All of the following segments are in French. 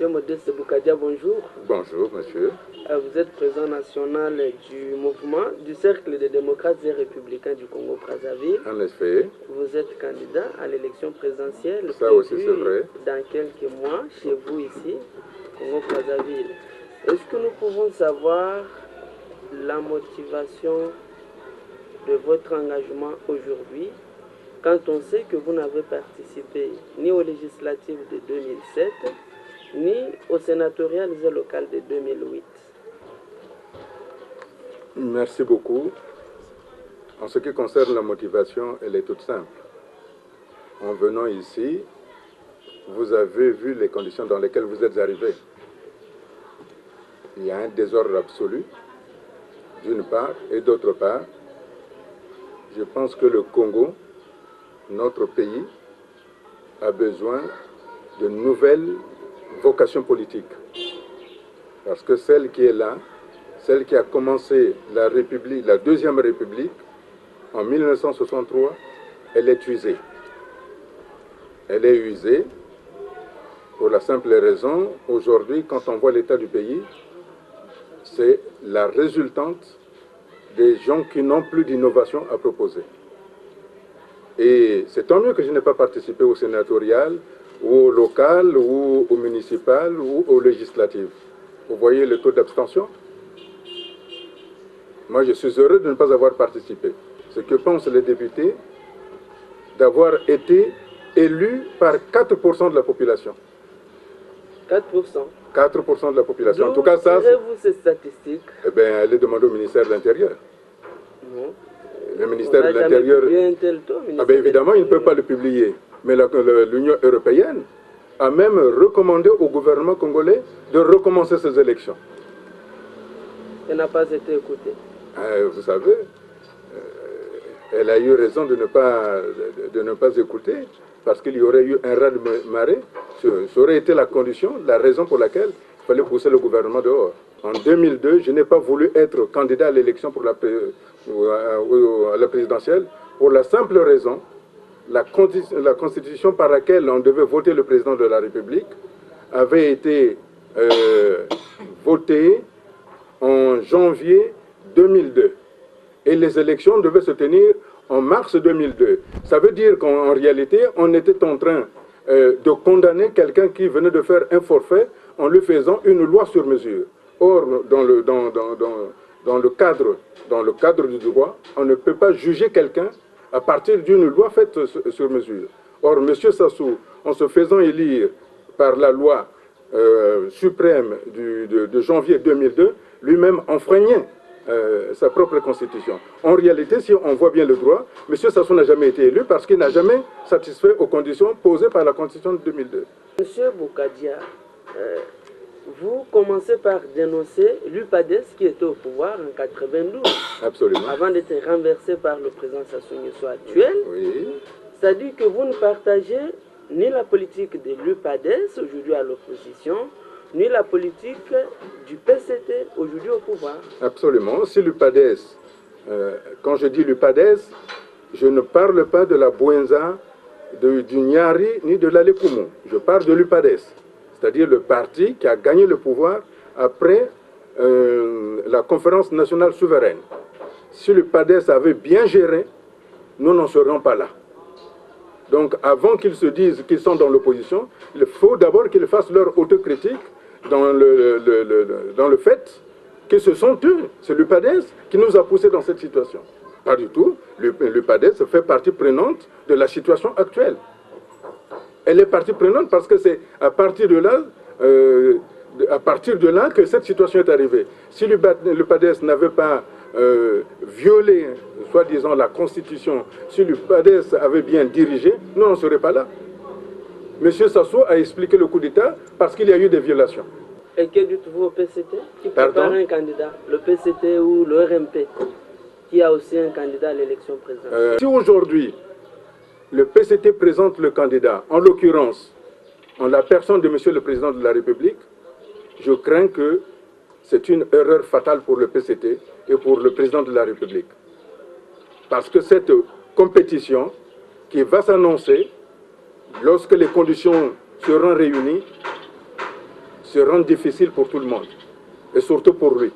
Monsieur Modeste Boukadia, bonjour. Bonjour, monsieur. Vous êtes président national du mouvement du Cercle des démocrates et républicains du Congo-Brazzaville. En effet. Vous êtes candidat à l'élection présidentielle. Ça aussi, c'est vrai. Dans quelques mois, chez vous ici, Congo-Brazzaville. Est-ce que nous pouvons savoir la motivation de votre engagement aujourd'hui, quand on sait que vous n'avez participé ni aux législatives de 2007, ni aux sénatoriales et locales de 2008? Merci beaucoup. En ce qui concerne la motivation, elle est toute simple. En venant ici, vous avez vu les conditions dans lesquelles vous êtes arrivés. Il y a un désordre absolu, d'une part, et d'autre part, je pense que le Congo, notre pays, a besoin de nouvelles vocations politiques. Parce que celle qui est là, celle qui a commencé la République, la Deuxième République, en 1963, elle est usée. Elle est usée pour la simple raison, aujourd'hui, quand on voit l'état du pays, c'est la résultante des gens qui n'ont plus d'innovation à proposer. Et c'est tant mieux que je n'ai pas participé au sénatorial, ou au local, ou au municipal, ou au législatif. Vous voyez le taux d'abstention? Moi, je suis heureux de ne pas avoir participé. Ce que pensent les députés d'avoir été élus par 4% de la population. 4%? 4% de la population. En tout cas, ça... vous ces statistiques? Eh bien, elle est demandée au ministère de l'Intérieur. Non. Le ministère de l'Intérieur... Ah ben évidemment, il ne peut pas le publier. Mais l'Union européenne a même recommandé au gouvernement congolais de recommencer ces élections. Elle n'a pas été écoutée. Vous savez, elle a eu raison de ne pas écouter, parce qu'il y aurait eu un raz-de-marée. Ça aurait été la condition, la raison pour laquelle il fallait pousser le gouvernement dehors. En 2002, je n'ai pas voulu être candidat à l'élection pour la présidentielle, pour la simple raison, la constitution par laquelle on devait voter le président de la République avait été votée en janvier 2002. Et les élections devaient se tenir en mars 2002. Ça veut dire qu'en réalité, on était en train de condamner quelqu'un qui venait de faire un forfait en lui faisant une loi sur mesure. Or, dans le cadre du droit, on ne peut pas juger quelqu'un à partir d'une loi faite sur mesure. Or, M. Sassou, en se faisant élire par la loi suprême de janvier 2002, lui-même enfreignait sa propre constitution. En réalité, si on voit bien le droit, M. Sassou n'a jamais été élu parce qu'il n'a jamais satisfait aux conditions posées par la constitution de 2002. M. Boukadia, vous commencez par dénoncer l'UPADES qui était au pouvoir en 1992. Absolument. Avant d'être renversé par le président Sassou Nguesso actuel. Oui. C'est-à-dire que vous ne partagez ni la politique de l'UPADES, aujourd'hui à l'opposition, ni la politique du PCT, aujourd'hui au pouvoir. Absolument. Si l'UPADES, quand je dis l'UPADES, je ne parle pas de la Bouenza, du Nyari, ni de l'Alekumu. Je parle de l'UPADES, c'est-à-dire le parti qui a gagné le pouvoir après la conférence nationale souveraine. Si l'UPADES avait bien géré, nous n'en serions pas là. Donc avant qu'ils se disent qu'ils sont dans l'opposition, il faut d'abord qu'ils fassent leur autocritique dans le fait que ce sont eux, c'est l'UPADES qui nous a poussés dans cette situation. Pas du tout. L'UPADES fait partie prenante de la situation actuelle. Elle est partie prenante parce que c'est à partir de là que cette situation est arrivée. Si l'UPADES n'avait pas violé, soi-disant, la Constitution, si l'UPADES avait bien dirigé, nous n'en serions pas là. M. Sassou a expliqué le coup d'État parce qu'il y a eu des violations. Et que dites-vous au PCT qui prépare un candidat, le PCT ou le RMP, qui a aussi un candidat à l'élection présidentielle? Si aujourd'hui, le PCT présente le candidat, en l'occurrence, en la personne de M. le Président de la République, je crains que c'est une erreur fatale pour le PCT et pour le Président de la République. Parce que cette compétition qui va s'annoncer, lorsque les conditions seront réunies, se rend difficile pour tout le monde, et surtout pour lui.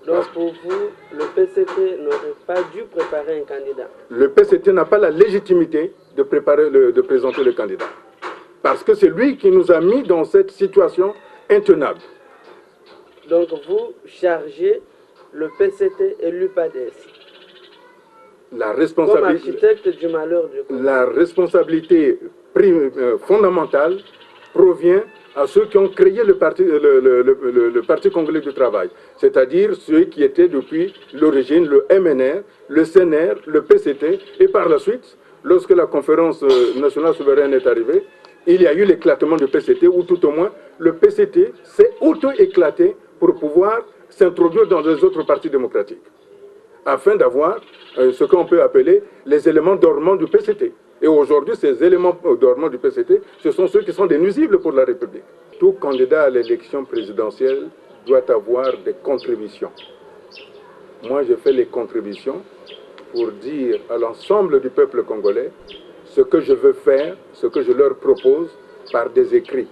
Donc pour vous, le PCT n'aurait pas dû préparer un candidat? Le PCT n'a pas la légitimité de présenter le candidat. Parce que c'est lui qui nous a mis dans cette situation intenable. Donc vous chargez le PCT et l'UPADES comme architecte du malheur du Congo. La responsabilité fondamentale provient à ceux qui ont créé le Parti congolais du travail, c'est-à-dire ceux qui étaient depuis l'origine le MNR, le CNR, le PCT, et par la suite, lorsque la conférence nationale souveraine est arrivée, il y a eu l'éclatement du PCT, ou tout au moins le PCT s'est auto-éclaté pour pouvoir s'introduire dans les autres partis démocratiques, afin d'avoir ce qu'on peut appeler les éléments dormants du PCT. Et aujourd'hui, ces éléments dormants du PCT, ce sont ceux qui sont des nuisibles pour la République. Tout candidat à l'élection présidentielle doit avoir des contributions. Moi, je fais les contributions pour dire à l'ensemble du peuple congolais ce que je veux faire, ce que je leur propose par des écrits.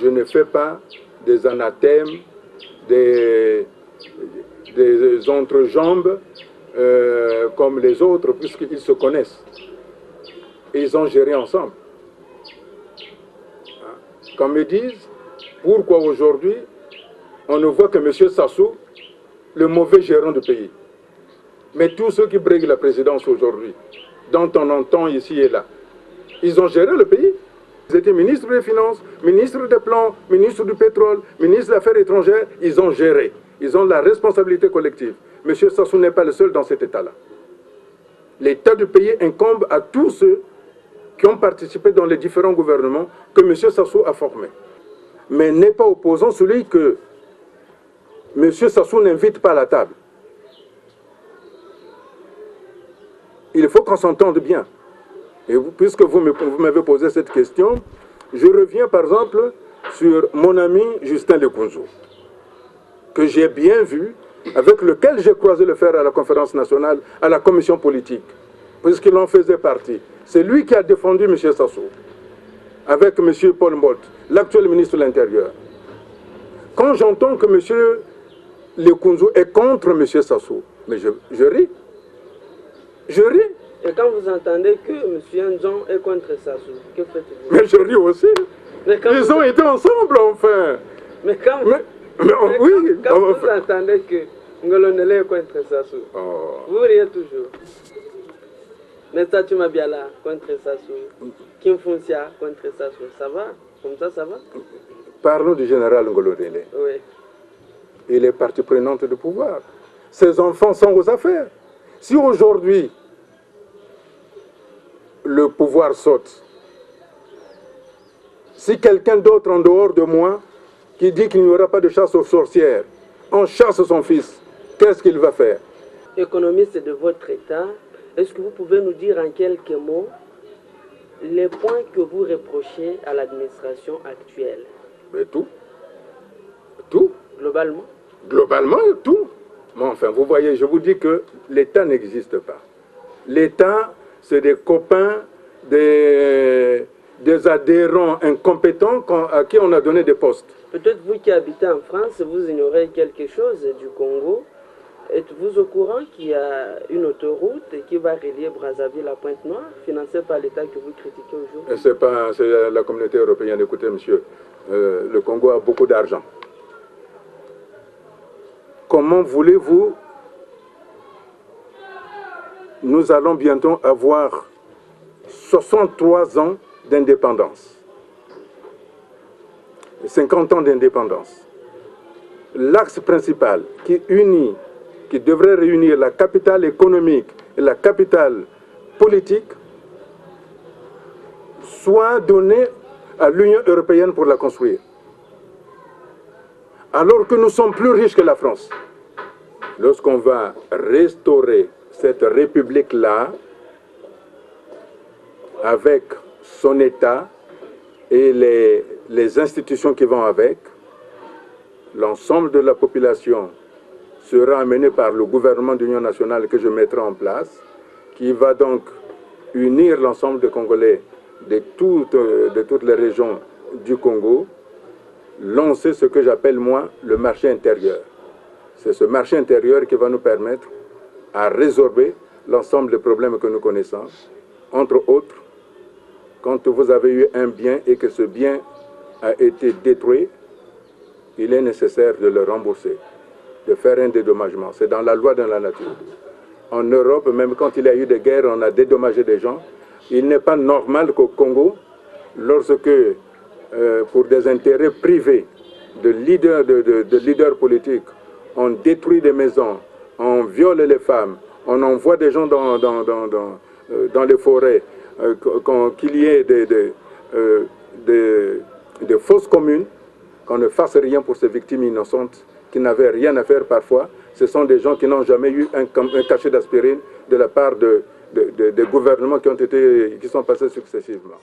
Je ne fais pas des anathèmes, des entrejambes comme les autres, puisqu'ils se connaissent. Et ils ont géré ensemble. Qu'on me dise, pourquoi aujourd'hui, on ne voit que M. Sassou, le mauvais gérant du pays. Mais tous ceux qui briguent la présidence aujourd'hui, dont on entend ici et là, ils ont géré le pays. Ils étaient ministres des Finances, ministres des Plans, ministres du Pétrole, ministres des Affaires étrangères, ils ont géré. Ils ont la responsabilité collective. M. Sassou n'est pas le seul dans cet état-là. L'état du pays incombe à tous ceux qui ont participé dans les différents gouvernements que M. Sassou a formés. Mais n'est pas opposant celui que M. Sassou n'invite pas à la table. Il faut qu'on s'entende bien. Et puisque vous m'avez posé cette question, je reviens par exemple sur mon ami Justin Lekunzu, que j'ai bien vu, avec lequel j'ai croisé le fer à la conférence nationale, à la commission politique, puisqu'il en faisait partie. C'est lui qui a défendu M. Sassou, avec M. Paul Mbot, l'actuel ministre de l'Intérieur. Quand j'entends que M. Lekunzu est contre M. Sassou, mais je ris. Je ris. Et quand vous entendez que M. Nzon est contre Sassou, que faites-vous? Mais je ris aussi. Ils ont été ensemble, enfin. Mais quand vous entendez que Ngolonele est contre Sassou, vous riez toujours. Nesta Mabiala contre Sassou, Kim Foncia contre Sassou, ça va? Comme ça va? Parlons du général Ngolonele. Oui. Il est partie prenante du pouvoir. Ses enfants sont aux affaires. Si aujourd'hui, le pouvoir saute, si quelqu'un d'autre en dehors de moi qui dit qu'il n'y aura pas de chasse aux sorcières, on chasse son fils, qu'est-ce qu'il va faire? Économiste de votre État, est-ce que vous pouvez nous dire en quelques mots les points que vous reprochez à l'administration actuelle? Mais tout. Tout. Globalement? Globalement, tout. Mais enfin, vous voyez, je vous dis que l'État n'existe pas. L'État, c'est des copains, des adhérents incompétents à qui on a donné des postes. Peut-être vous qui habitez en France, vous ignorez quelque chose du Congo. Êtes-vous au courant qu'il y a une autoroute qui va relier Brazzaville à Pointe-Noire, financée par l'État que vous critiquez aujourd'hui? C'est la communauté européenne. Écoutez, monsieur, le Congo a beaucoup d'argent. Comment voulez-vous? Nous allons bientôt avoir 63 ans d'indépendance. 50 ans d'indépendance. L'axe principal qui devrait réunir la capitale économique et la capitale politique, soit donné à l'Union européenne pour la construire. Alors que nous sommes plus riches que la France. Lorsqu'on va restaurer cette république-là, avec son État et les institutions qui vont avec, l'ensemble de la population sera amené par le gouvernement d'union nationale que je mettrai en place, qui va donc unir l'ensemble des Congolais de toutes les régions du Congo lancer ce que j'appelle moi le marché intérieur. C'est ce marché intérieur qui va nous permettre à résorber l'ensemble des problèmes que nous connaissons. Entre autres, quand vous avez eu un bien et que ce bien a été détruit, il est nécessaire de le rembourser, de faire un dédommagement. C'est dans la loi de la nature. En Europe, même quand il y a eu des guerres, on a dédommagé des gens. Il n'est pas normal qu'au Congo, lorsque, pour des intérêts privés de leaders politiques, on détruit des maisons, on viole les femmes, on envoie des gens dans les forêts, qu'il y ait des fausses communes, qu'on ne fasse rien pour ces victimes innocentes qui n'avaient rien à faire parfois. Ce sont des gens qui n'ont jamais eu un cachet d'aspirine de la part des gouvernements qui sont passés successivement.